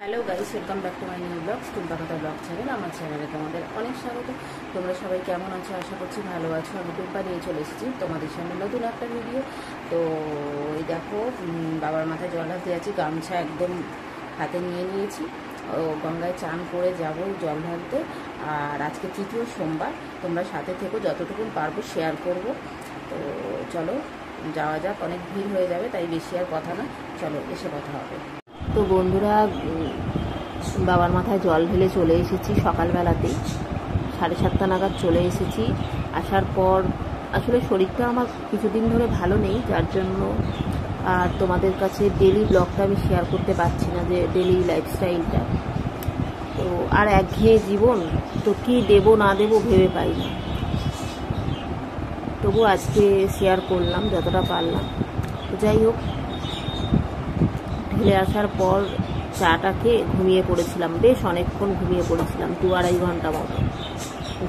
Hello guys, welcome back to my new blogs Tumpa কথা blog channel. আমার চ্যানেলে তোমাদের অনেক স্বাগত। তোমরা সবাই কেমন আছো? আশা করছি ভালো আছো। আমি টুম্পা নিয়ে চলে এসেছি তোমাদের সামনে নতুন একটা ভিডিও। তো এই দেখো, বাবার মাথায় জল হাতে আছি, গামছা একদম হাতে নিয়ে নিয়েছি। ও গঙ্গায় চান করে যাব জল ঢালতে। আর আজকে তৃতীয় সোমবার, তোমরা সাথে থেকো, যতটুকু পারবো শেয়ার করব। তো চলো যাওয়া যাক, অনেক ভিড় হয়ে যাবে, তাই বেশি আর কথা না, চলো এসে কথা হবে। তো বন্ধুরা, বাবার মাথায় জল ঢেলে চলে এসেছি সকালবেলাতেই, 7:30 নাগাদ চলে এসেছি। আসার পর আসলে শরীরটা আমার কিছুদিন ধরে ভালো নেই, যার জন্য আর তোমাদের কাছে ডেলি ব্লগটা আমি শেয়ার করতে পারছি না, যে ডেলি লাইফস্টাইলটা। তো আর একঘেয়ে জীবন, তো কী দেবো না দেবো ভেবে পাই না। তবু আজকে শেয়ার করলাম যতটা পারলাম। তো যাই হোক, ঢেলে আসার পর চাটা খেয়ে ঘুমিয়ে পড়েছিলাম, বেশ অনেকক্ষণ ঘুমিয়ে পড়েছিলাম, 2-2.5 ঘন্টা মতো।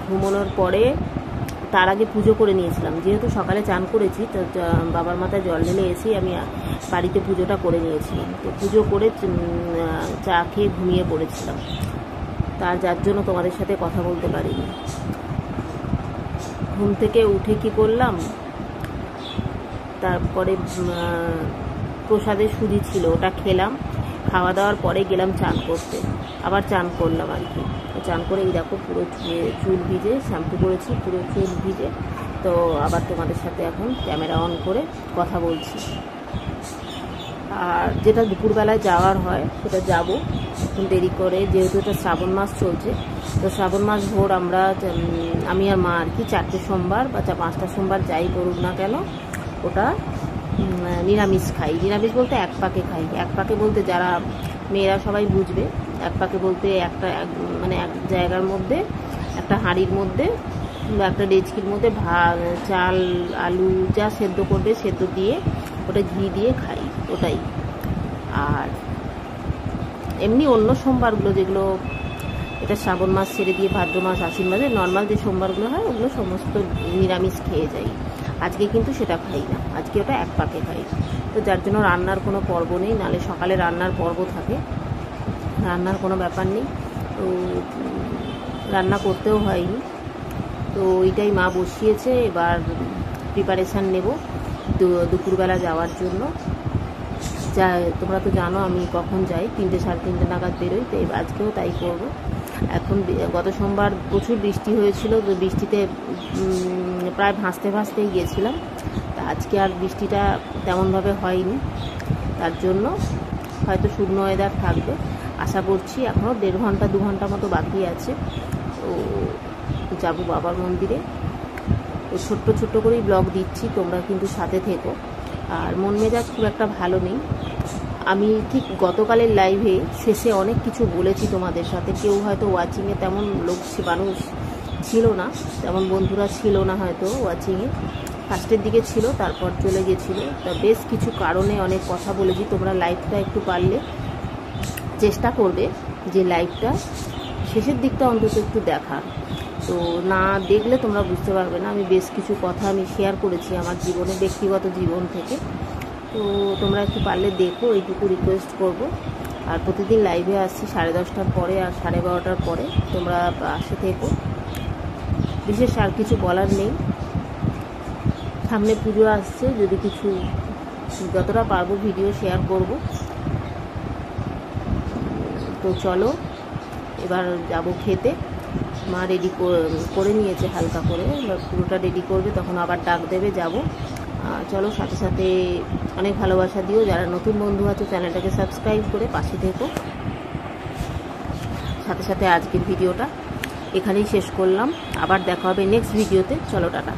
ঘুমানোর পরে তার আগে পুজো করে নিয়েছিলাম, যেহেতু সকালে চান করেছি, তো বাবার মাথায় জল ঢেলে এসেই আমি বাড়িতে পুজোটা করে নিয়েছিলাম। তো পুজো করে চা খেয়ে ঘুমিয়ে পড়েছিলাম, যার জন্য তোমাদের সাথে কথা বলতে পারিনি। ঘুম থেকে উঠে কি করলাম, তারপরে প্রসাদের সুজি ছিল, ওটা খেলাম। খাওয়া দাওয়ার পরে গেলাম চান করতে, আবার চান করলাম আর কি। চান করে এই দেখো পুরো চুল ভিজে, শ্যাম্পু করেছি, পুরো চুল ভিজে। তো আবার তোমাদের সাথে এখন ক্যামেরা অন করে কথা বলছি। আর যেটা দুপুরবেলায় যাওয়ার হয় সেটা যাব এখন দেরি করে, যেহেতু এটা শ্রাবণ মাস চলছে। তো শ্রাবণ মাস ভোর আমরা, আমি আর মা আর কি, 4টে সোমবার বা 5টা সোমবার যাই করুক না কেন, ওটা নিরামিষ খাই। নিরামিষ বলতে এক পাকে খাই। এক পাকে বলতে যারা মেয়েরা সবাই বুঝবে। এক পাকে বলতে একটা মানে এক জায়গার মধ্যে, একটা হাঁড়ির মধ্যে বা একটা ডেচকির মধ্যে চাল আলু যা সেদ্ধ করবে সেদ্ধ দিয়ে ওটা ঘি দিয়ে খাই, ওটাই। আর এমনি অন্য সোমবারগুলো, যেগুলো এটা শ্রাবণ মাস ছেড়ে দিয়ে ভাদ্র মাস আশ্বিন মাসে নর্মাল যে সোমবারগুলো হয়, ওগুলো সমস্ত নিরামিষ খেয়ে যাই। আজকে কিন্তু সেটা খাই না, আজকে ওটা এক পাকে খাই। তো যার জন্য রান্নার কোনো পর্ব নেই, নাহলে সকালে রান্নার পর্ব থাকে, রান্নার কোনো ব্যাপার নেই। তো রান্না করতেও হয়নি। তো ওইটাই মা বসিয়েছে, এবার প্রিপারেশান নেব দুপুরবেলা যাওয়ার জন্য। যা তোমরা তো জানো আমি কখন যাই, 3-3:30 নাগাদ বেরোই, তো আজকেও তাই করব। এখন গত সোমবার প্রচুর বৃষ্টি হয়েছিল, তো বৃষ্টিতে প্রায় ভাসতে ভাসতেই গিয়েছিলাম। তা আজকে আর বৃষ্টিটা তেমনভাবে হয়নি, তার জন্য হয়তো শুকনো ওয়েদার থাকবে আশা করছি। এখনও 1.5 ঘন্টা 2 ঘন্টা মতো বাকি আছে। তো যাবো বাবার মন্দিরে। তো ছোট্ট ছোট্ট করেই ব্লগ দিচ্ছি, তোমরা কিন্তু সাথে থেকো। আর মন মেজাজ খুব একটা ভালো নেই। আমি ঠিক গতকালের লাইভে শেষে অনেক কিছু বলেছি তোমাদের সাথে, কেউ হয়তো ওয়াচিংয়ে তেমন মানুষ ছিল না, তেমন বন্ধুরা ছিল না হয়তো ওয়াচিংয়ে। ফার্স্টের দিকে ছিল, তারপর চলে গেছিলো। তা বেশ কিছু কারণে অনেক কথা বলেছি। তোমরা লাইভটা একটু পারলে চেষ্টা করবে যে লাইভটা শেষের দিকটা অন্তত একটু দেখার। তো না দেখলে তোমরা বুঝতে পারবে না। আমি বেশ কিছু কথা আমি শেয়ার করেছি আমার জীবনে, ব্যক্তিগত জীবন থেকে। তো তোমরা একটু পারলে দেখো, এইটুকু রিকোয়েস্ট করব। আর প্রতিদিন লাইভে আসছি 10:30টার পরে আর 12:30টার পরে, তোমরা পাশে থেকো। বিশেষ আর কিছু বলার নেই, সামনে পুজো আসছে, যদি কিছু যতটা পারবো ভিডিও শেয়ার করব। তো চলো এবার যাব খেতে। মা রেডি করে নিয়েছে হালকা করে, এবার পুরোটা রেডি করবে, তখন আবার ডাক দেবে, যাব। চলো, সাথে সাথে অনেক ভালোবাসা দিও। যারা নতুন বন্ধু আছে চ্যানেলটাকে সাবস্ক্রাইব করে পাশে থেকো। সাথে সাথে আজকের ভিডিওটা এখানেই শেষ করলাম, আবার দেখা হবে নেক্সট ভিডিওতে। চলো, টাটা।